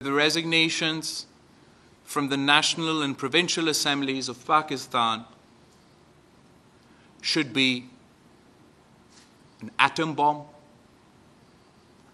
The resignations from the national and provincial assemblies of Pakistan should be an atom bomb,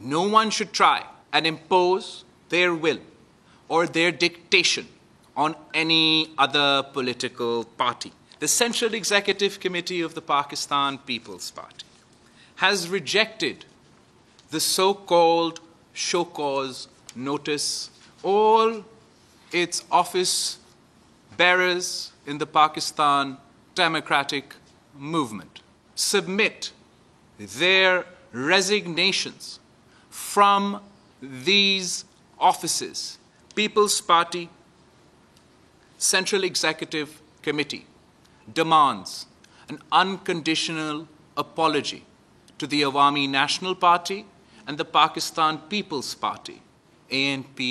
No one should try and impose their will or their dictation on any other political party. The Central Executive Committee of the Pakistan People's Party has rejected the so-called show cause notice. All its office bearers in the Pakistan Democratic Movement submit their resignations from these offices. People's Party Central Executive Committee demands an unconditional apology to the Awami National Party and the Pakistan People's Party. ANP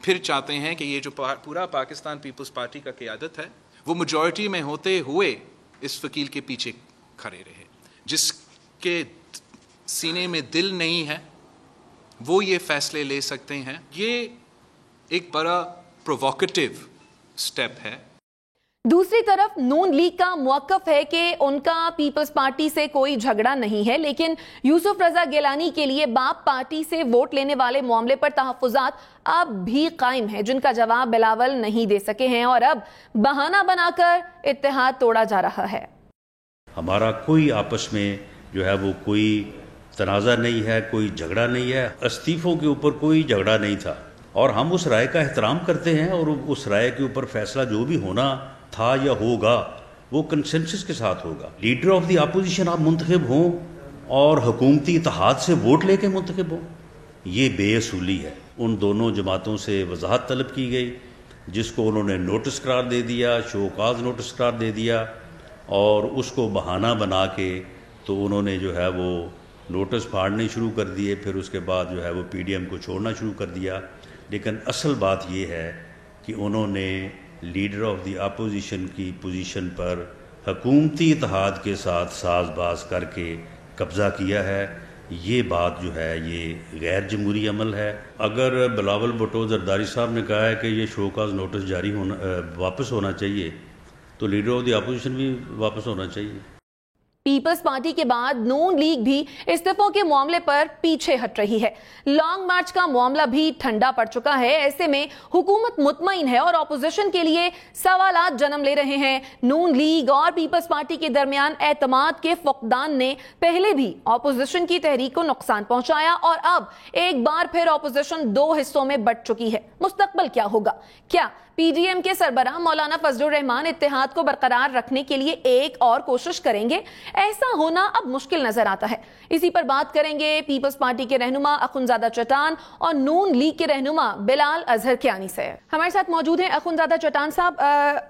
پھر چاہتے ہیں کہ یہ جو پورا Pakistan Peoples party کا قیادت ہے وہ میجورٹی میں ہوتے ہوئے اس وکیل کے پیچھے کھڑے رہے. جس کے سینے میں دل نہیں ہے وہ یہ فیصلے لے سکتے ہیں. یہ ایک بڑا پرووکیٹو سٹیپ ہے. دوسری طرف نون لیگ کا موقف ہے کہ ان کا پیپلز پارٹی سے کوئی جھگڑا نہیں ہے، لیکن یوسف رضا گیلانی کے لیے باپ پارٹی سے ووٹ لینے والے معاملے پر تحفظات اب بھی قائم ہیں، جن کا جواب بلاول نہیں دے سکے ہیں، اور اب بہانہ بنا کر اتحاد توڑا جا رہا ہے. ہمارا کوئی آپس میں جو ہے وہ کوئی تنازع نہیں ہے، کوئی جھگڑا نہیں ہے. استعفوں کے اوپر کوئی جھگڑا نہیں تھا اور ہم اس رائے کا احترام کرتے ہیں، اور اس رائے کے اوپر فیصلہ جو بھی ہونا تھا یا ہوگا وہ کنسنسس کے ساتھ ہوگا. لیڈر آف دی اپوزیشن آپ منتخب ہوں اور حکومتی اتحاد سے ووٹ لے کے منتخب ہوں، یہ بے اصولی ہے. ان دونوں جماعتوں سے وضاحت طلب کی گئی، جس کو انہوں نے نوٹس قرار دے دیا، شو کاز نوٹس قرار دے دیا، اور اس کو بہانہ بنا کے تو انہوں نے جو ہے وہ نوٹس پھاڑنے شروع کر دیے. پھر اس کے بعد جو ہے وہ پی ڈی ایم کو چھوڑنا شروع کر دیا. لیکن اصل بات یہ ہے کہ انہوں نے لیڈر آف دی اپوزیشن کی پوزیشن پر حکومتی اتحاد کے ساتھ ساز باز کر کے قبضہ کیا ہے. یہ بات جو ہے یہ غیر جمہوری عمل ہے. اگر بلاول بھٹو زرداری صاحب نے کہا ہے کہ یہ شو کاز نوٹس جاری ہونا واپس ہونا چاہیے، تو لیڈر آف دی اپوزیشن بھی واپس ہونا چاہیے. پیپلز پارٹی کے بعد نون لیگ بھی استعفوں کے معاملے پر پیچھے ہٹ رہی ہے. لانگ مارچ کا معاملہ بھی ٹھنڈا پڑ چکا ہے. ایسے میں حکومت مطمئن ہے اور اپوزیشن کے لیے سوالات جنم لے رہے ہیں. نون لیگ اور پیپلز پارٹی کے درمیان اعتماد کے فقدان نے پہلے بھی اپوزیشن کی تحریک کو نقصان پہنچایا، اور اب ایک بار پھر اپوزیشن دو حصوں میں بٹ چکی ہے. مستقبل کیا ہوگا؟ کیا پی ڈی ایم کے سربراہ مولانا فضل الرحمان اتحاد کو برقرار رکھنے کے لیے ایک اور کوشش کریں گے؟ ایسا ہونا اب مشکل نظر آتا ہے. اسی پر بات کریں گے پیپلز پارٹی کے رہنما اخنزادہ چٹان اور نون لیگ کے رہنما بلال اظہر کیانی سے. ہمارے ساتھ موجود ہیں اخنزادہ چٹان صاحب.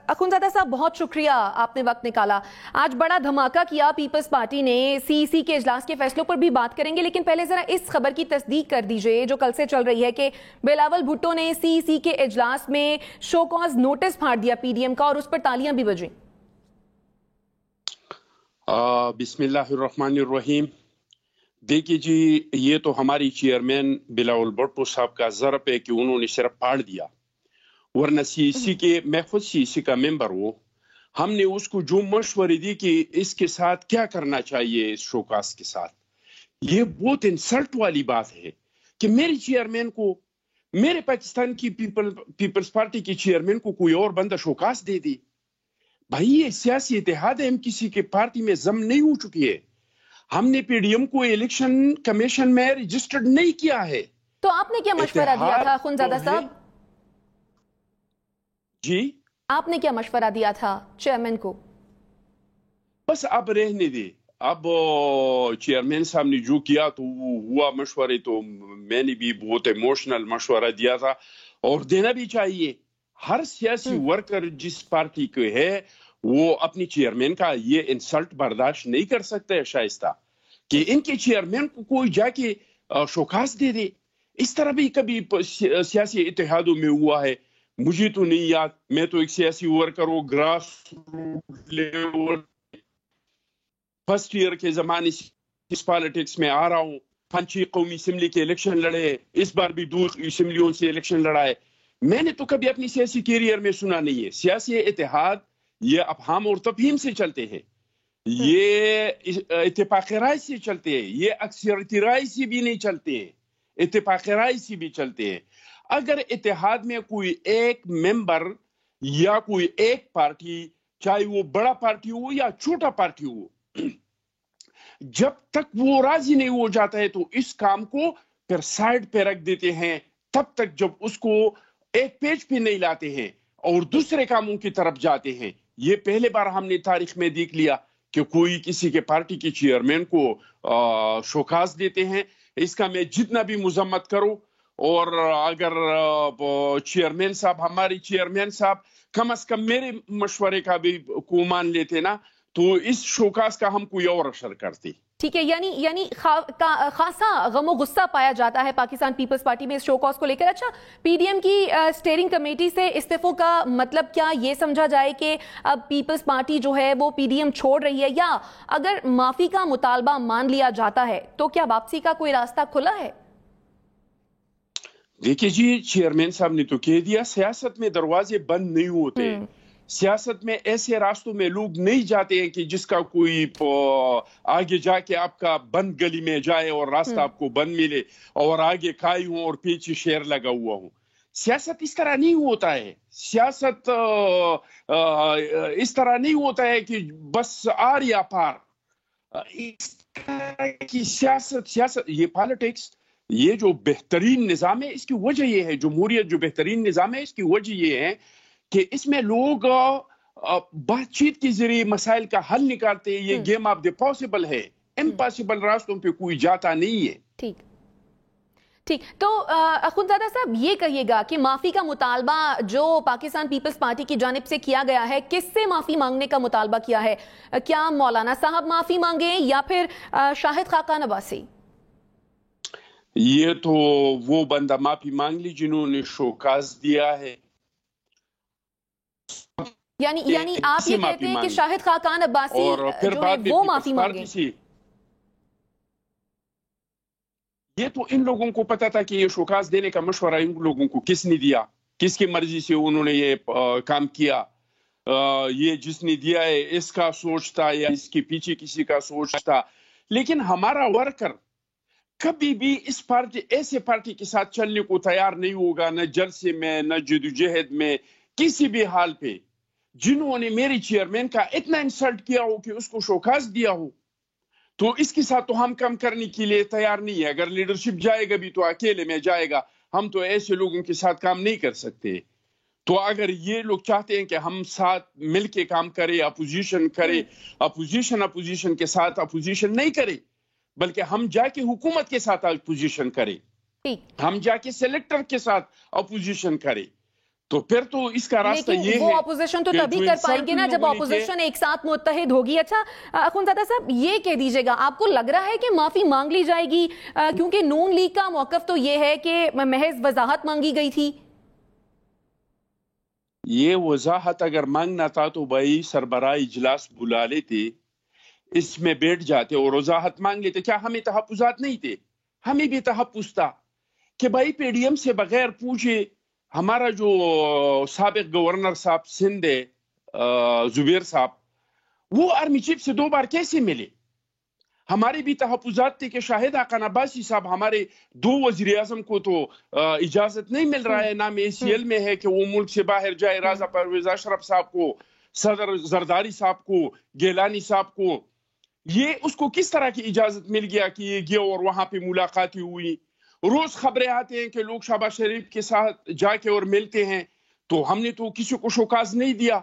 اخنزادہ صاحب، بہت شکریہ، آپ نے وقت نکالا. آج بڑا دھماکہ کیا پیپلز پارٹی نے. سی سی کے اجلاس کے فیصلوں پر بھی بات کریں گے، لیکن پہلے ذرا اس خبر کی تصدیق کر دیجئے جو کل سے چل رہی ہے کہ بلاول بھٹو نے سی سی کے اجلاس میں شو کاز نوٹس پھاڑ دیا پی ڈی ایم کا، اور اس پر تالیاں بھی بجیں. بسم اللہ الرحمن الرحیم. دیکھیے جی، یہ تو ہماری چیئرمین بلاول بھٹو صاحب کا ضرب ہے کہ انہوں نے صرف پھاڑ دیا، ورنہ سی سی کے، میں خود سی سی کا ممبر ہوں، ہم نے اس کو جو مشورے دی کہ اس کے ساتھ کیا کرنا چاہیے، اس شوکاس کے ساتھ. یہ بہت انسلٹ والی بات ہے کہ میری چیئرمین کو، میرے پاکستان کی پیپلز پارٹی کی چیئرمین کو کوئی اور بندہ شوکاس دے دی. بھائی یہ سیاسی اتحاد ہے، ہم کسی کے پارٹی میں ضم نہیں ہو چکی ہے. ہم نے پی ڈی ایم کو الیکشن کمیشن میں رجسٹرڈ نہیں کیا ہے. تو آپ نے کیا مشورہ دیا تھا اخنزادہ صاحب؟ جی، آپ نے کیا مشورہ دیا تھا چیئرمین کو؟ بس اب رہنے دے. اب چیئرمین صاحب نے جو کیا تو وہ ہوا. مشورے تو میں نے بھی بہت ایموشنل مشورہ دیا تھا، اور دینا بھی چاہیے. ہر سیاسی ورکر جس پارٹی کے ہے وہ اپنی چیئرمین کا یہ انسلٹ برداشت نہیں کر سکتا ہے شائستہ، کہ ان کے چیئرمین کو کوئی جا کے شوکاس دے دے. اس طرح بھی کبھی سیاسی اتحادوں میں ہوا ہے؟ مجھے تو نہیں یاد. میں تو ایک سیاسی ورکر ہوں، grass root level, first year کے زمانے سے اس پالیٹکس میں آ رہا ہوں. پنچی قومی اسمبلی کے الیکشن لڑے، اس بار بھی دو اسمبلیوں سے الیکشن لڑائے. میں نے تو کبھی اپنی سیاسی کیریئر میں سنا نہیں ہے. سیاسی اتحاد یہ افہام اور تفہیم سے چلتے ہیں، یہ اتفاق رائے سے چلتے ہیں، یہ اکثریتی رائے سے بھی نہیں چلتے ہیں، اتفاق رائے سے بھی چلتے ہیں. اگر اتحاد میں کوئی ایک ممبر یا کوئی ایک پارٹی، چاہے وہ بڑا پارٹی ہو یا چھوٹا پارٹی ہو، جب تک وہ راضی نہیں ہو جاتا ہے تو اس کام کو پھر سائڈ پہ رکھ دیتے ہیں، تب تک جب اس کو ایک پیج پہ نہیں لاتے ہیں اور دوسرے کاموں کی طرف جاتے ہیں. یہ پہلے بار ہم نے تاریخ میں دیکھ لیا کہ کوئی کسی کے پارٹی کے چیئرمین کو شوکاس دیتے ہیں. اس کا میں جتنا بھی مذمت کروں، اور اگر چیئرمین صاحب، ہماری چیئرمین صاحب کم از کم میرے مشورے کا بھی کو مان لیتے نا، تو اس شوکاس کا ہم کوئی اور اثر کرتے. ٹھیک ہے، یعنی خاصا غم و غصہ پایا جاتا ہے پاکستان پیپلز پارٹی میں اس شو کاز کو لے کر. اچھا، پی ڈی ایم کی اسٹیئرنگ کمیٹی سے استعفوں کا مطلب کیا یہ سمجھا جائے کہ اب پیپلز پارٹی جو ہے وہ پی ڈی ایم چھوڑ رہی ہے، یا اگر معافی کا مطالبہ مان لیا جاتا ہے تو کیا واپسی کا کوئی راستہ کھلا ہے؟ دیکھیے جی، چیئرمین صاحب نے تو کہہ دیا سیاست میں دروازے بند نہیں ہوتے. سیاست میں ایسے راستوں میں لوگ نہیں جاتے ہیں کہ جس کا کوئی آگے جا کے آپ کا بند گلی میں جائے اور راستہ آپ کو بند ملے اور آگے کھائی ہوں اور پیچھے شیر لگا ہوا ہوں. سیاست اس طرح نہیں ہوتا ہے. سیاست اس طرح نہیں ہوتا ہے کہ بس آر یا پار. اس طرح کی سیاست یہ پالیٹکس، یہ جو بہترین نظام ہے اس کی وجہ یہ ہے، جمہوریت جو بہترین نظام ہے اس کی وجہ یہ ہے کہ اس میں لوگ بات چیت کے ذریعے مسائل کا حل نکالتے ہیں. یہ گیم آف دی پاسبل ہے، امپاسبل راستوں پہ کوئی جاتا نہیں ہے. ٹھیک. تو اخوندزادہ صاحب یہ کہیے گا کہ معافی کا مطالبہ جو پاکستان پیپلز پارٹی کی جانب سے کیا گیا ہے، کس سے معافی مانگنے کا مطالبہ کیا ہے؟ کیا مولانا صاحب معافی مانگیں یا پھر شاہد خاقان عباسی؟ یہ تو وہ بندہ معافی مانگ لی جنہوں نے شوکاز دیا ہے. یعنی آپ یہ کہتے ہیں کہ شاہد خاقان عباسی جو ہے وہ معافی مانگیں؟ یہ تو ان لوگوں کو پتا تھا کہ یہ شوکاز دینے کا مشورہ ان لوگوں کو کس نے دیا، کس کی مرضی سے انہوں نے یہ کام کیا. یہ جس نے دیا ہے اس کا سوچ تھا یا اس کے پیچھے کسی کا سوچ تھا. لیکن ہمارا ورکر کبھی بھی اس پارٹی ایسے پارٹی کے ساتھ چلنے کو تیار نہیں ہوگا، نہ جلسے میں نہ جدوجہد میں، کسی بھی حال پہ. جنہوں نے میری چیئرمین کا اتنا انسلٹ کیا ہو کہ اس کو شوکاز دیا ہو، تو اس کے ساتھ تو ہم کم کرنے کے لیے تیار نہیں ہے. اگر لیڈرشپ جائے گا بھی تو اکیلے میں جائے گا. ہم تو ایسے لوگوں کے ساتھ کام نہیں کر سکتے. تو اگر یہ لوگ چاہتے ہیں کہ ہم ساتھ مل کے کام کرے، اپوزیشن کرے، اپوزیشن کے ساتھ اپوزیشن نہیں کرے، بلکہ ہم جا کے حکومت کے ساتھ اپوزیشن کرے، ہم جا کے سلیکٹر کے ساتھ اپوزیشن کرے، تو پھر تو اس کا راستہ یہ ہے. وہ اپوزیشن تو تبھی کر پائیں گے نا جب اپوزیشن ایک ساتھ متحد ہوگی. اچھا اخوندزادہ صاحب یہ کہہ دیجئے گا، آپ کو لگ رہا ہے کہ معافی مانگ لی جائے گی؟ کیونکہ نون لیگ کا موقف تو یہ ہے کہ محض وضاحت مانگی گئی تھی. یہ وضاحت اگر مانگنا تھا تو بھائی سربراہ اجلاس بلا لیتے، اس میں بیٹھ جاتے اور وضاحت مانگ لیتے. کیا ہمیں تحفظات نہیں تھے؟ ہمیں بھی تحفظ تھا کہ بھائی پی ڈی ایم سے بغیر پوچھے ہمارا جو سابق گورنر صاحب سندھ زبیر صاحب، وہ آرمی چیف سے 2 بار کیسے ملے؟ ہمارے بھی تحفظات تھے کہ شاہد خاقان عباسی صاحب، ہمارے 2 وزیر اعظم کو تو اجازت نہیں مل رہا ہے، نام ACL میں ہے کہ وہ ملک سے باہر جائے. راضا پرویز اشرف صاحب کو، صدر زرداری صاحب کو، گیلانی صاحب کو، یہ اس کو کس طرح کی اجازت مل گیا کہ یہ گیا اور وہاں پہ ملاقاتیں ہوئی؟ روز خبریں آتے ہیں کہ لوگ شہباز شریف کے ساتھ جا کے اور ملتے ہیں. تو ہم نے تو کسی کو شوکاز نہیں دیا،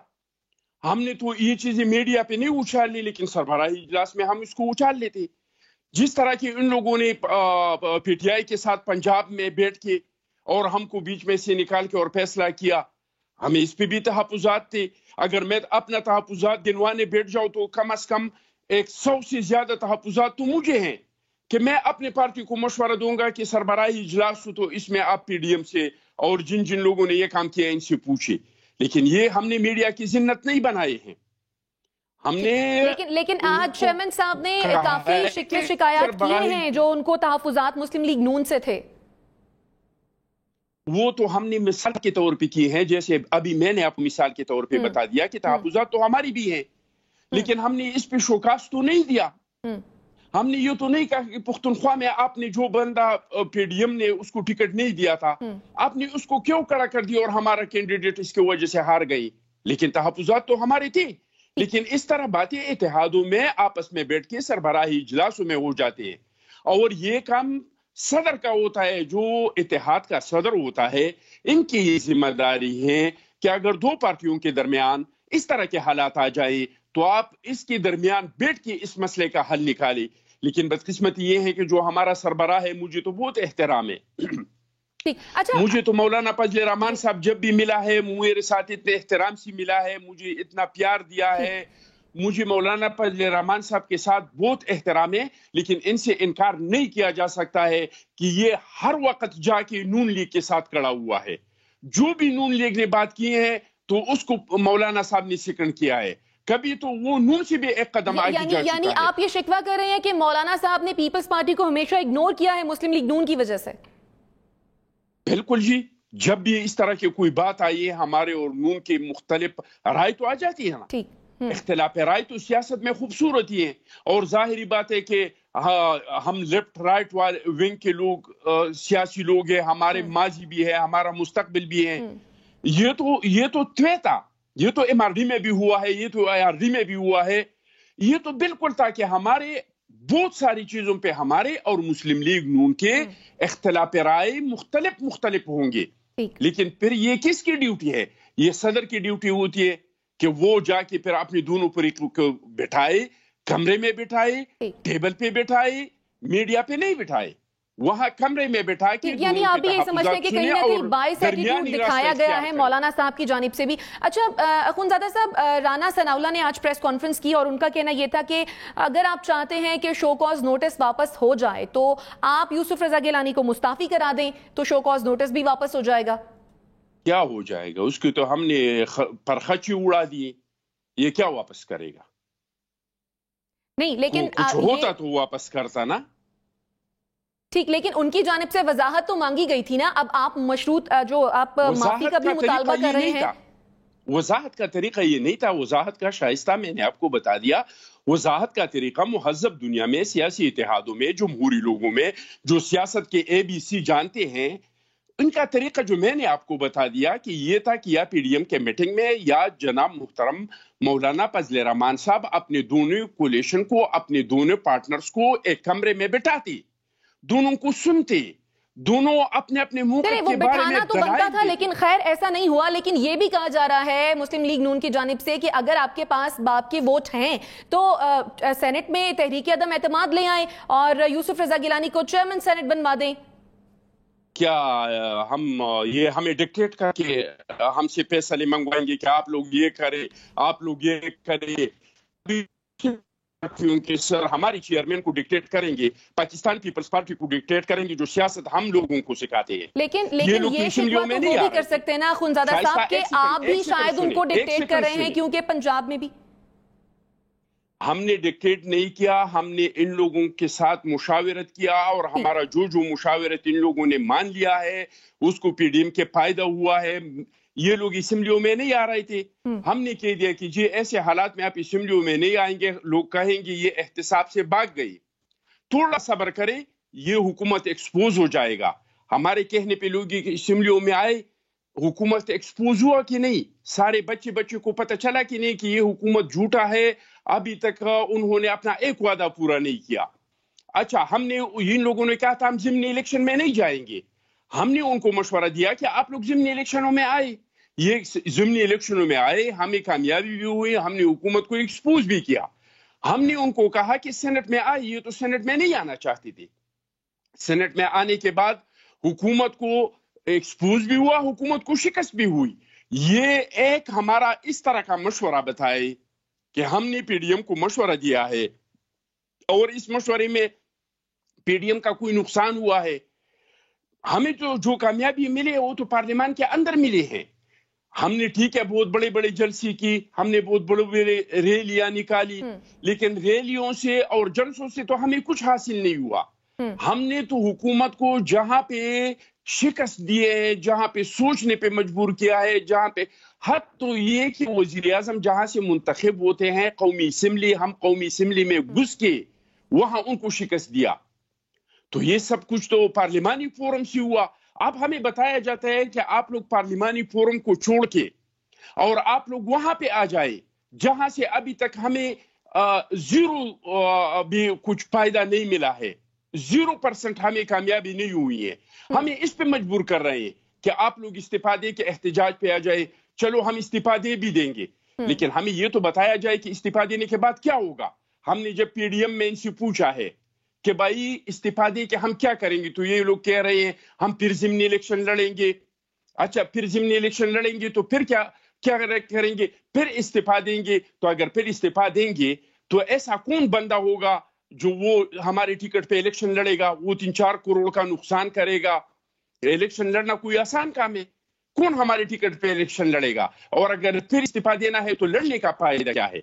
ہم نے تو یہ چیزیں میڈیا پہ نہیں اچھال لی، لیکن سربراہی اجلاس میں ہم اس کو اچھال لیتے. جس طرح کی ان لوگوں نے پی ٹی آئی کے ساتھ پنجاب میں بیٹھ کے اور ہم کو بیچ میں سے نکال کے اور فیصلہ کیا، ہمیں اس پہ بھی تحفظات تھے. اگر میں اپنا تحفظات گنوانے بیٹھ جاؤں تو کم از کم 100 سے زیادہ تحفظات تو مجھے ہیں کہ میں اپنے پارٹی کو مشورہ دوں گا کہ سربراہی اجلاس تو اس میں آپ پی ڈی ایم سے اور جن جن لوگوں نے یہ کام کیا ان سے پوچھے. لیکن یہ ہم نے میڈیا کی ذمت نہیں بنائے ہیں. ہم نے لیکن آج چیئرمین صاحب نے کافی شکوے شکایات کیے ہیں جو ان کو تحفظات مسلم لیگ نون سے تھے. وہ تو ہم نے مثال کے طور پہ کی ہیں، جیسے ابھی میں نے آپ کو مثال کے طور پہ بتا دیا کہ تحفظات تو ہماری بھی ہیں، لیکن ہم نے اس پہ شوکاز تو نہیں دیا. ہم نے یہ تو نہیں کہا کہ پختونخوا میں آپ نے جو بندہ پی ڈی ایم نے اس کو ٹکٹ نہیں دیا تھا، آپ نے اس کو کیوں کڑا کر دیا اور ہمارا کینڈیڈیٹ اس کی وجہ سے ہار گئی. لیکن تحفظات تو ہمارے تھے. لیکن اس طرح باتیں اتحادوں میں آپس میں بیٹھ کے سربراہی اجلاسوں میں ہو جاتے ہیں، اور یہ کام صدر کا ہوتا ہے، جو اتحاد کا صدر ہوتا ہے. ان کی یہ ذمہ داری ہے کہ اگر 2 پارٹیوں کے درمیان اس طرح کے حالات آ جائے تو آپ اس کے درمیان بیٹھ کے اس مسئلے کا حل نکالیں. لیکن بدقسمتی یہ ہے کہ جو ہمارا سربراہ ہے، مجھے تو بہت احترام ہے، مجھے تو مولانا فضل الرحمان صاحب جب بھی ملا ہے میرے ساتھ اتنے احترام سے ملا ہے، مجھے اتنا پیار دیا ہے. مجھے مولانا فضل الرحمان صاحب کے ساتھ بہت احترام ہے، لیکن ان سے انکار نہیں کیا جا سکتا ہے کہ یہ ہر وقت جا کے نون لیگ کے ساتھ کھڑا ہوا ہے. جو بھی نون لیگ نے بات کی ہے تو اس کو مولانا صاحب نے سیکنڈ کیا ہے. کبھی تو وہ نون سے بھی ایک قدم آگے جا چکا ہے. یعنی آپ یہ شکوہ کر رہے ہیں کہ مولانا صاحب نے پیپلز پارٹی کو ہمیشہ اگنور کیا ہے مسلم لیگ نون کی وجہ سے؟ بالکل جی، جب بھی اس طرح کی کوئی بات آئی ہے ہمارے اور نون کے مختلف رائے تو آ جاتی ہے نا. اختلاف رائے تو سیاست میں خوبصورت ہی ہیں، اور ظاہری بات ہے کہ ہم لیفٹ رائٹ ونگ کے لوگ سیاسی لوگ ہیں، ہمارے ماضی بھی ہے، ہمارا مستقبل بھی ہے. یہ تو طے تھا، یہ تو ایم آر ڈی میں بھی ہوا ہے، یہ تو آئی آر ڈی میں بھی ہوا ہے. یہ تو بالکل تھا کہ ہمارے بہت ساری چیزوں پہ ہمارے اور مسلم لیگ نون کے اختلاف رائے مختلف ہوں گے. لیکن پھر یہ کس کی ڈیوٹی ہے؟ یہ صدر کی ڈیوٹی ہوتی ہے کہ وہ جا کے پھر اپنے دونوں فریقوں کو بٹھائے، کمرے میں بٹھائے، ٹیبل پہ بٹھائے، میڈیا پہ نہیں بٹھائے، وہاں کمرے میں بٹھا کے. یعنی آپ بھی یہ سمجھتے ہیں کہ کہیں نہ کہیں باعث ایٹیٹیوڈ دکھایا گیا ہے مولانا صاحب کی جانب سے بھی. اچھا اخونزادہ صاحب، رانا ثناءاللہ نے آج پریس کانفرنس کی اور ان کا کہنا یہ تھا کہ اگر آپ چاہتے ہیں کہ شو کاز نوٹس واپس ہو جائے تو آپ یوسف رضا گیلانی کو مستعفی کرا دیں تو شو کاز نوٹس بھی واپس ہو جائے گا. کیا ہو جائے گا؟ اس کی تو ہم نے پرخچی اڑا دی، یہ کیا واپس کرے گا؟ نہیں لیکن کچھ ہوتا تو واپس کرتا نا. ٹھیک، لیکن ان کی جانب سے وضاحت تو مانگی گئی تھی نا. اب آپ مشروط جو آپ معافی کا بھی مطالبہ کر رہے ہیں. وضاحت کا طریقہ یہ نہیں تھا. وضاحت کا شائستہ میں نے آپ کو بتا دیا. وضاحت کا طریقہ مہذب دنیا میں، سیاسی اتحادوں میں، جمہوری لوگوں میں جو سیاست کے ABC جانتے ہیں، ان کا طریقہ جو میں نے آپ کو بتا دیا کہ یہ تھا کہ یا پی ڈی ایم کے میٹنگ میں یا جناب محترم مولانا فضل الرحمان صاحب اپنے دونوں کولیشن کو، اپنے دونوں پارٹنرز کو ایک کمرے میں بٹھاتے، دونوں کو سنتے، دونوں اپنے اپنے موقف کے بارے میں تو بنتا تھا. لیکن خیر ایسا نہیں ہوا. لیکن یہ بھی کہا جا رہا ہے مسلم لیگ نون کی جانب سے کہ اگر آپ کے پاس باپ کے ووٹ ہیں تو سینٹ میں تحریک عدم اعتماد لے آئیں اور یوسف رضا گیلانی کو چیئرمین سینٹ بنوا دیں. کیا یہ ہمیں ڈکٹیٹ کر کے ہم سے فیصلے منگوائیں گے کہ آپ لوگ یہ کریں، آپ لوگ یہ کریں؟ کیونکہ سر ہماری چیئرمین کو ڈکٹیٹ کریں گے، پاکستان پیپلز پارٹی کو ڈکٹیٹ کریں گے جو سیاست ہم لوگوں کو سکھاتے ہیں. لیکن یہ شکوہ تو وہ بھی کر سکتے ہیں نا اخونزادہ صاحب کہ آپ بھی شاید ان کو ڈکٹیٹ کر رہے ہیں، کیونکہ پنجاب میں بھی ہم نے ڈکٹیٹ نہیں کیا. ہم نے ان لوگوں کے ساتھ مشاورت کیا اور ہمارا جو مشاورت ان لوگوں نے مان لیا ہے اس کو پی ڈی ایم کے فائدہ ہوا ہے. یہ لوگ اسمبلیوں میں نہیں آ رہے تھے. ہم نے کہہ دیا کہ جی ایسے حالات میں آپ اسمبلیوں میں نہیں آئیں گے، لوگ کہیں گے یہ احتساب سے بھاگ گئی، تھوڑا صبر کریں، یہ حکومت ایکسپوز ہو جائے گا. ہمارے کہنے پہ لوگ اسمبلیوں میں آئے، حکومت ایکسپوز ہوا کہ نہیں؟ سارے بچے کو پتہ چلا کہ نہیں کہ یہ حکومت جھوٹا ہے، ابھی تک انہوں نے اپنا ایک وعدہ پورا نہیں کیا. اچھا، ہم نے ان لوگوں نے کہا تھا ہم ضمنی الیکشن میں نہیں جائیں گے. ہم نے ان کو مشورہ دیا کہ آپ لوگ ضمنی الیکشنوں میں آئے. یہ ضمنی الیکشنوں میں آئے، ہمیں کامیابی بھی ہوئی، ہم نے حکومت کو ایکسپوز بھی کیا. ہم نے ان کو کہا کہ سینٹ میں آئے، یہ تو سینٹ میں نہیں آنا چاہتے تھے. سینٹ میں آنے کے بعد حکومت کو ایکسپوز بھی ہوا، حکومت کو شکست بھی ہوئی. یہ ایک ہمارا اس طرح کا مشورہ بتائے کہ ہم نے پی ڈی ایم کو مشورہ دیا ہے اور اس مشورے میں پی ڈی ایم کا کوئی نقصان ہوا ہے. ہمیں جو کامیابی ملے وہ تو پارلیمان کے اندر ملے ہیں. ہم نے ٹھیک ہے بہت بڑے بڑے جلسے کی، ہم نے بہت بڑے بڑے ریلیاں نکالی، لیکن ریلیوں سے اور جلسوں سے تو ہمیں کچھ حاصل نہیں ہوا. ہم نے تو حکومت کو جہاں پہ شکست دیے ہے، جہاں پہ سوچنے پہ مجبور کیا ہے، جہاں پہ حد تو یہ کہ وزیر اعظم جہاں سے منتخب ہوتے ہیں قومی اسمبلی، ہم قومی اسمبلی میں گھس کے وہاں ان کو شکست دیا. تو یہ سب کچھ تو پارلیمانی فورم سے ہوا. اب ہمیں بتایا جاتا ہے کہ آپ لوگ پارلیمانی فورم کو چھوڑ کے اور آپ لوگ وہاں پہ آ جائے جہاں سے ابھی تک ہمیں زیرو بھی کچھ فائدہ نہیں ملا ہے، 0% ہمیں کامیابی نہیں ہوئی ہے. ہمیں اس پہ مجبور کر رہے ہیں کہ آپ لوگ استعفیٰ دے کے احتجاج پہ آ جائے. چلو ہم استعفیٰ دے بھی دیں گے، لیکن ہمیں یہ تو بتایا جائے کہ استعفیٰ دینے کے بعد کیا ہوگا. ہم نے جب پی ڈی ایم میں ان سے پوچھا ہے کہ بھائی استعفیٰ دے کے ہم کیا کریں گے، تو یہ لوگ کہہ رہے ہیں ہم پھر ضمنی الیکشن لڑیں گے. اچھا، پھر ضمنی الیکشن لڑیں گے تو پھر کیا کریں گے؟ پھر استعفا دیں گے. تو اگر پھر استعفا دیں گے تو ایسا کون بندہ ہوگا جو وہ ہمارے ٹکٹ پہ الیکشن لڑے گا؟ وہ 3-4 کروڑ کا نقصان کرے گا. الیکشن لڑنا کوئی آسان کام ہے؟ کون ہمارے ٹکٹ پہ الیکشن لڑے گا؟ اور اگر پھر استعفا دینا ہے تو لڑنے کا فائدہ کیا ہے؟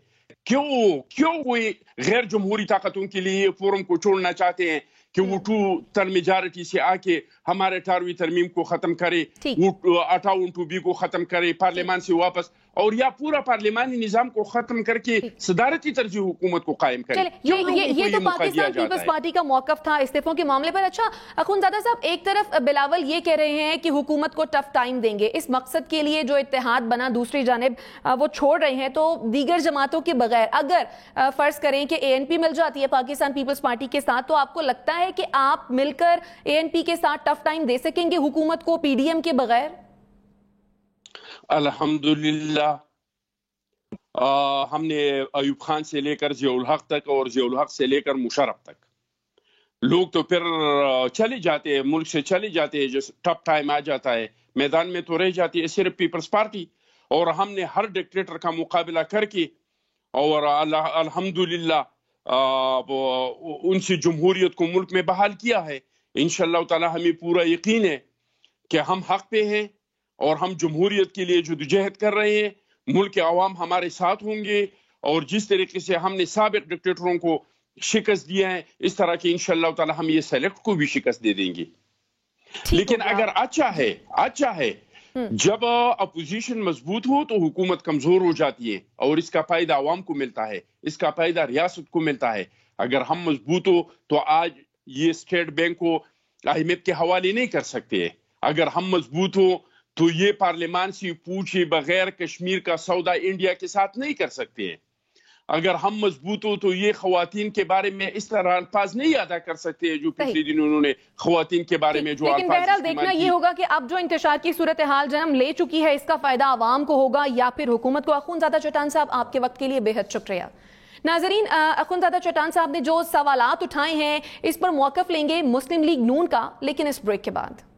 کیوں کوئی غیر جمہوری طاقتوں کے لیے فورم کو چھوڑنا چاہتے ہیں کہ وہ 2/3 میجارٹی سے آ کے ہمارے 18ویں ترمیم کو ختم کرے, وہ 58(2)B کو ختم کرے, پارلیمان سے واپس, اور یا پورا پارلیمانی نظام کو ختم کر کے صدارتی ترجیح حکومت کو قائم کرے. یہ تو پاکستان پیپلز پارٹی کا موقف تھا استعفوں کے معاملے پر. اچھا اخونزادہ صاحب, ایک طرف بلاول یہ کہہ رہے ہیں کہ حکومت کو ٹف ٹائم دیں گے, اس مقصد کے لیے جو اتحاد بنا دوسری جانب وہ چھوڑ رہے ہیں, تو دیگر جماعتوں کے بغیر اگر فرض کریں کہ ANP مل جاتی ہے پاکستان پیپلز پارٹی کے ساتھ, تو آپ کو لگتا ہے کہ آپ مل کر ANP کے ساتھ ٹف ٹائم دے سکیں گے حکومت کو PDM کے بغیر؟ الحمدللہ ہم نے ایوب خان سے لے کر ضیاء الحق تک اور ضیاء الحق سے لے کر مشرف تک, لوگ تو پھر چلے جاتے ہیں, ملک سے چلے جاتے ہیں, جو ٹف ٹائم آ جاتا ہے میدان میں تو رہ جاتی ہے صرف پیپلز پارٹی. اور ہم نے ہر ڈکٹیٹر کا مقابلہ کر کے اور الحمدللہ ان سے جمہوریت کو ملک میں بحال کیا ہے. انشاءاللہ تعالی ہمیں پورا یقین ہے کہ ہم حق پہ ہیں اور ہم جمہوریت کے لیے جدوجہد کر رہے ہیں. ملک کے عوام ہمارے ساتھ ہوں گے, اور جس طریقے سے ہم نے سابق ڈکٹیٹروں کو شکست دیا ہے اس طرح کہ انشاءاللہ تعالی ہم یہ سیلیکٹ کو بھی شکست دے دیں گے. لیکن اگر اچھا ہے جب اپوزیشن مضبوط ہو تو حکومت کمزور ہو جاتی ہے, اور اس کا فائدہ عوام کو ملتا ہے, اس کا فائدہ ریاست کو ملتا ہے. اگر ہم مضبوط ہو تو آج یہ اسٹیٹ بینک کو IMF کے حوالے نہیں کر سکتے. اگر ہم مضبوط ہو تو یہ پارلیمان سے پوچھے بغیر کشمیر کا سودا انڈیا کے ساتھ نہیں کر سکتے ہیں. اگر ہم مضبوط ہو تو یہ خواتین کے بارے میں اس طرح الفاظ نہیں ادا کر سکتے جو پچھلے دن انہوں نے خواتین کے بارے میں جو الفاظ. لیکن بہرحال دیکھنا یہ ہوگا کہ اب جو انتشار کی صورتحال جنم لے چکی ہے, اس کا فائدہ عوام کو ہوگا یا پھر حکومت کو. اخونزادہ چٹان صاحب, آپ کے وقت کے لیے بے حد شکریہ. ناظرین, اخونزادہ چٹان صاحب نے جو سوالات اٹھائے ہیں اس پر موقف لیں گے مسلم لیگ نون کا, لیکن اس بریک کے بعد.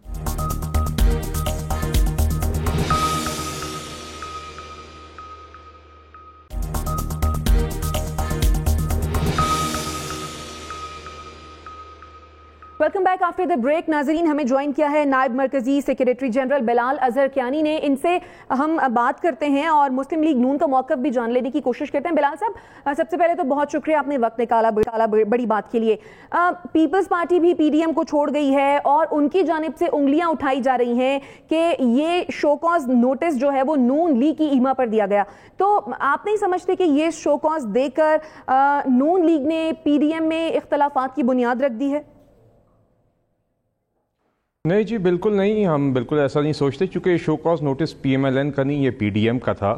Welcome back after the break. ناظرین, ہمیں جوائن کیا ہے نائب مرکزی سیکریٹری جنرل بلال اظہر کیانی نے. ان سے ہم بات کرتے ہیں اور مسلم لیگ نون کا موقف بھی جان لینے کی کوشش کرتے ہیں. بلال صاحب, سب سے پہلے تو بہت شکریہ, آپ نے وقت نکالا بڑی بات کے لیے. پیپلز پارٹی بھی PDM کو چھوڑ گئی ہے اور ان کی جانب سے انگلیاں اٹھائی جا رہی ہیں کہ یہ شو کاز نوٹس جو ہے وہ نون لیگ کی ایما پر دیا گیا. تو آپ نہیں سمجھتے کہ یہ شو کاز دے کر نون لیگ نے PDM میں اختلافات کی بنیاد رکھ دی ہے؟ نہیں جی, بالکل نہیں, ہم بالکل ایسا نہیں سوچتے, چونکہ شو کاز نوٹس PMLN کا نہیں, یہ PDM کا تھا.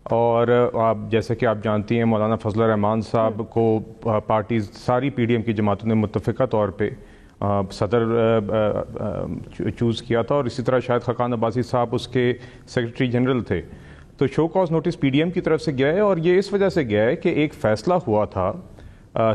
اور آپ جیسے کہ آپ جانتی ہیں مولانا فضل الرحمان صاحب کو پارٹیز ساری PDM کی جماعتوں نے متفقہ طور پہ صدر چوز کیا تھا, اور اسی طرح شاید خاقان عباسی صاحب اس کے سیکرٹری جنرل تھے. تو شو کاز نوٹس PDM کی طرف سے گیا ہے, اور یہ اس وجہ سے گیا ہے کہ ایک فیصلہ ہوا تھا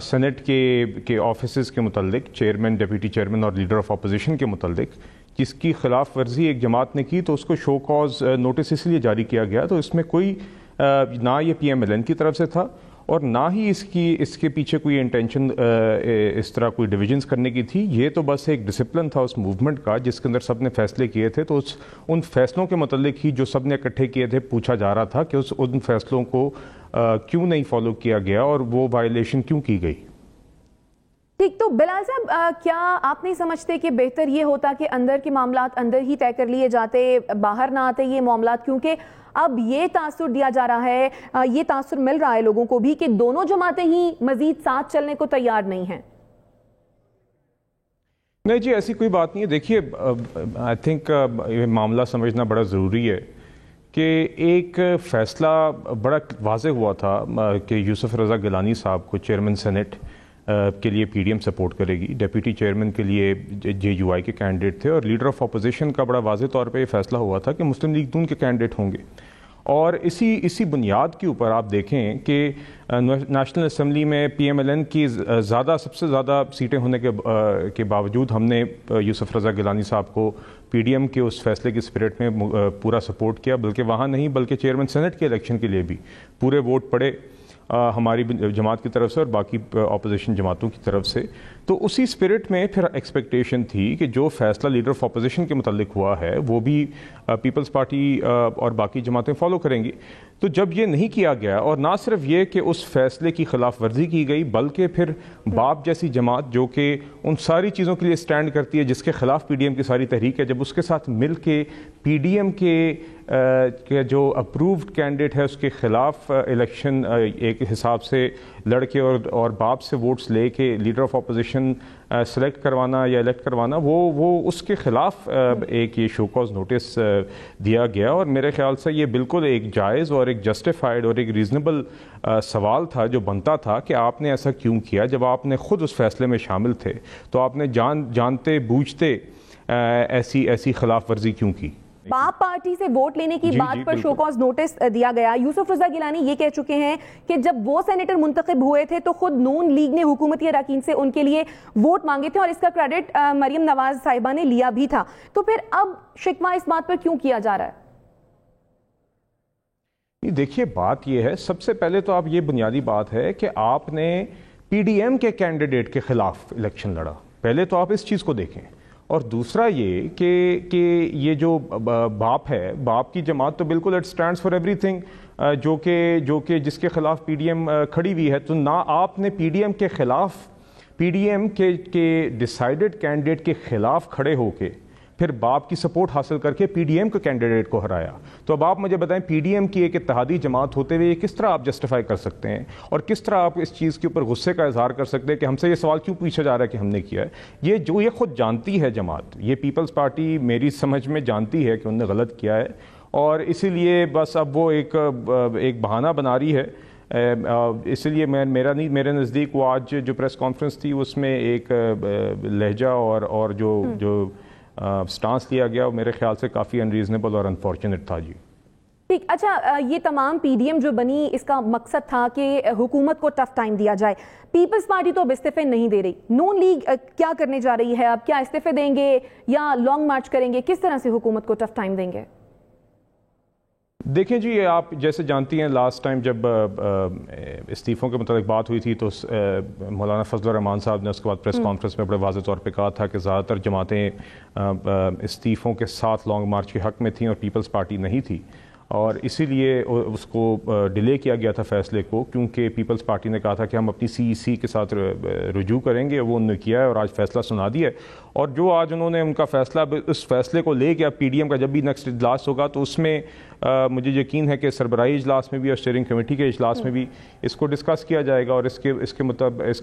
سینٹ کے آفیسز کے متعلق, چیئرمین, ڈپٹی چیئرمین اور لیڈر آف اپوزیشن کے متعلق, جس کی خلاف ورزی ایک جماعت نے کی, تو اس کو شو کاز نوٹس اس لیے جاری کیا گیا. تو اس میں کوئی نہ یہ PMLN کی طرف سے تھا اور نہ ہی اس کے پیچھے کوئی انٹینشن اس طرح کوئی ڈویژنز کرنے کی تھی. یہ تو بس ایک ڈسپلن تھا اس موومنٹ کا جس کے اندر سب نے فیصلے کیے تھے. تو ان فیصلوں کے متعلق ہی جو سب نے اکٹھے کیے تھے پوچھا جا رہا تھا کہ ان فیصلوں کو کیوں نہیں فالو کیا گیا اور وہ وائلیشن کیوں کی گئی. ٹھیک, تو بلال صاحب, کیا آپ نہیں سمجھتے کہ بہتر یہ ہوتا کہ اندر کے معاملات اندر ہی طے کر لیے جاتے, باہر نہ آتے یہ معاملات, کیونکہ اب یہ تاثر دیا جا رہا ہے, یہ تاثر مل رہا ہے لوگوں کو بھی کہ دونوں جماعتیں ہی مزید ساتھ چلنے کو تیار نہیں ہیں؟ نہیں جی, ایسی کوئی بات نہیں ہے. دیکھیے, آئی تھنک یہ معاملہ سمجھنا بڑا ضروری ہے کہ ایک فیصلہ بڑا واضح ہوا تھا کہ یوسف رضا گیلانی صاحب کو چیئرمین سینٹ کے لیے PDM سپورٹ کرے گی, ڈیپٹی چیئرمین کے لیے JUI کے کینڈیڈیٹ تھے, اور لیڈر آف اپوزیشن کا بڑا واضح طور پہ یہ فیصلہ ہوا تھا کہ مسلم لیگ نون کے کینڈیڈیٹ ہوں گے. اور اسی بنیاد کے اوپر آپ دیکھیں کہ نیشنل اسمبلی میں پی ایم ایل این کی سب سے زیادہ سیٹیں ہونے کے باوجود ہم نے یوسف رضا گیلانی صاحب کو پی ڈی ایم کے اس فیصلے کی اسپرٹ میں پورا سپورٹ کیا، بلکہ وہاں نہیں بلکہ چیئرمین سینٹ کے الیکشن کے لیے بھی پورے ووٹ پڑے ہماری جماعت کی طرف سے اور باقی اپوزیشن جماعتوں کی طرف سے. تو اسی اسپرٹ میں پھر ایکسپیکٹیشن تھی کہ جو فیصلہ لیڈر آف اپوزیشن کے متعلق ہوا ہے وہ بھی پیپلز پارٹی اور باقی جماعتیں فالو کریں گی. تو جب یہ نہیں کیا گیا، اور نہ صرف یہ کہ اس فیصلے کی خلاف ورزی کی گئی، بلکہ پھر باپ جیسی جماعت جو کہ ان ساری چیزوں کے لیے اسٹینڈ کرتی ہے جس کے خلاف پی ڈی ایم کی ساری تحریک ہے، جب اس کے ساتھ مل کے پی ڈی ایم کے جو اپرووڈ کینڈیڈیٹ ہے اس کے خلاف الیکشن ایک حساب سے لڑ کے اور باپ سے ووٹس لے کے لیڈر آف اپوزیشن سلیکٹ کروانا یا الیکٹ کروانا، وہ اس کے خلاف ایک یہ شو کاز نوٹس دیا گیا. اور میرے خیال سے یہ بالکل ایک جائز اور ایک جسٹیفائڈ اور ایک ریزنیبل سوال تھا جو بنتا تھا کہ آپ نے ایسا کیوں کیا. جب آپ نے خود اس فیصلے میں شامل تھے تو آپ نے جانتے بوجھتے ایسی خلاف ورزی کیوں کی؟ باپ پارٹی سے ووٹ لینے کی بات پر شو کاز نوٹس دیا گیا. یوسف رضا گیلانی یہ کہہ چکے ہیں کہ جب وہ سینیٹر منتخب ہوئے تھے تو خود نون لیگ نے حکومتی اراکین سے ان کے لیے ووٹ مانگے تھے اور اس کا کریڈٹ مریم نواز صاحبہ نے لیا بھی تھا. تو پھر اب شکوہ اس بات پر کیوں کیا جا رہا ہے؟ دیکھیے بات یہ ہے، سب سے پہلے تو آپ یہ بنیادی بات ہے کہ آپ نے پی ڈی ایم کے کینڈیڈیٹ کے خلاف الیکشن لڑا. پہلے تو آپ اس چیز کو دیکھیں. اور دوسرا یہ کہ یہ جو باپ ہے، باپ کی جماعت تو بالکل it stands for every thing جو کہ جس کے خلاف پی ڈی ایم کھڑی ہوئی ہے. تو نہ آپ نے پی ڈی ایم کے خلاف، پی ڈی ایم کے ڈیسائیڈڈ کینڈیڈیٹ کے خلاف کھڑے ہو کے پھر باپ کی سپورٹ حاصل کر کے پی ڈی ایم کے کینڈیڈیٹ کو ہرایا. تو اب آپ مجھے بتائیں پی ڈی ایم کی ایک اتحادی جماعت ہوتے ہوئے یہ کس طرح آپ جسٹیفائی کر سکتے ہیں، اور کس طرح آپ اس چیز کے اوپر غصے کا اظہار کر سکتے ہیں کہ ہم سے یہ سوال کیوں پوچھا جا رہا ہے کہ ہم نے کیا ہے. یہ خود جانتی ہے جماعت، یہ پیپلز پارٹی میری سمجھ میں جانتی ہے کہ انہوں نے غلط کیا ہے، اور اسی لیے بس اب وہ ایک بہانہ بنا رہی ہے. اس لیے میرے نزدیک وہ آج جو پریس کانفرنس تھی اس میں ایک لہجہ اور جو سٹانس لیا گیا وہ میرے خیال سے کافی انریزنیبل اور انفارچونیٹ تھا. جی ٹھیک. اچھا، یہ تمام پی ڈی ایم جو بنی اس کا مقصد تھا کہ حکومت کو ٹف ٹائم دیا جائے. پیپلز پارٹی تو اب استعفے نہیں دے رہی. نون لیگ کیا کرنے جا رہی ہے اب؟ کیا استعفے دیں گے یا لانگ مارچ کریں گے؟ کس طرح سے حکومت کو ٹف ٹائم دیں گے؟ دیکھیں جی، آپ جیسے جانتی ہیں لاسٹ ٹائم جب استعفوں کے متعلق بات ہوئی تھی تو مولانا فضل الرحمان صاحب نے اس کے بعد پریس کانفرنس میں بڑے واضح طور پہ کہا تھا کہ زیادہ تر جماعتیں استعفوں کے ساتھ لانگ مارچ کے حق میں تھیں اور پیپلز پارٹی نہیں تھی، اور اسی لیے اس کو ڈیلے کیا گیا تھا فیصلے کو، کیونکہ پیپلز پارٹی نے کہا تھا کہ ہم اپنی سی ای سی کے ساتھ رجوع کریں گے. وہ انہوں نے کیا ہے اور آج فیصلہ سنا دیا ہے. اور جو آج انہوں نے ان کا فیصلہ، اس فیصلے کو لے کے اب پی ڈی ایم کا جب بھی نیکسٹ اجلاس ہوگا تو اس میں مجھے یقین ہے کہ سربراہی اجلاس میں بھی اور اسٹیئرنگ کمیٹی کے اجلاس میں بھی اس کو ڈسکس کیا جائے گا اور اس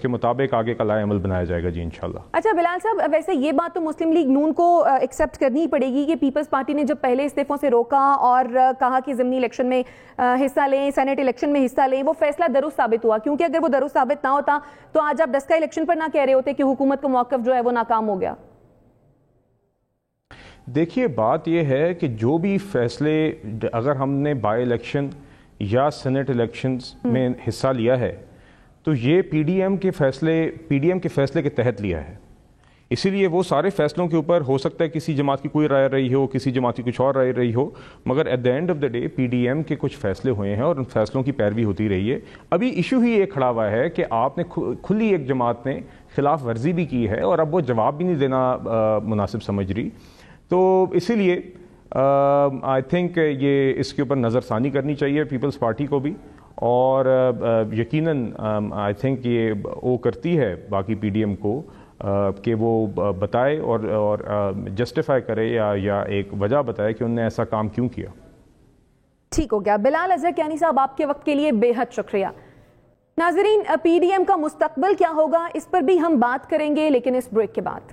کے مطابق آگے کا لائحہ عمل بنایا جائے گا. جی انشاءاللہ. اچھا بلال صاحب، ویسے یہ بات تو مسلم لیگ نون کو ایکسیپٹ کرنی پڑے گی کہ پیپلز پارٹی نے جب پہلے استعفوں سے روکا اور کہا کہ ضمنی الیکشن میں حصہ لیں، سینیٹ الیکشن میں حصہ لیں، وہ فیصلہ درست ثابت ہوا. کیونکہ اگر وہ درست ثابت نہ ہوتا تو آج آپ ڈسکا الیکشن پر نہ کہہ رہے ہوتے کہ حکومت کا موقف جو ہے وہ ناکام ہو گیا. دیکھیے بات یہ ہے کہ جو بھی فیصلے اگر ہم نے بائی الیکشن یا سینٹ الیکشنز میں حصہ لیا ہے تو یہ پی ڈی ایم کے فیصلے کے تحت لیا ہے. اسی لیے وہ سارے فیصلوں کے اوپر ہو سکتا ہے کسی جماعت کی کوئی رائے رہی ہو، کسی جماعت کی کچھ اور رائے رہی ہو، مگر at the end of the day P D M کے کچھ فیصلے ہوئے ہیں اور ان فیصلوں کی پیروی ہوتی رہی ہے. ابھی ایشو ہی ایک کھڑا ہوا ہے کہ آپ نے کھلی ایک جماعت نے خلاف ورزی بھی کی ہے اور اب وہ جواب بھی نہیں دینا مناسب سمجھ رہی. تو اسی لیے آئی تھنک یہ اس کے اوپر نظر ثانی کرنی چاہیے پیپلز پارٹی کو بھی، اور یقیناً آئی تھنک یہ وہ کرتی ہے باقی پی ڈی ایم کو کہ وہ بتائے اور جسٹیفائی کرے یا ایک وجہ بتائے کہ انہوں نے ایسا کام کیوں کیا. ٹھیک ہو گیا. بلال اظہر کیانی صاحب، آپ کے وقت کے لیے بے حد شکریہ. ناظرین، پی ڈی ایم کا مستقبل کیا ہوگا اس پر بھی ہم بات کریں گے، لیکن اس بریک کے بعد.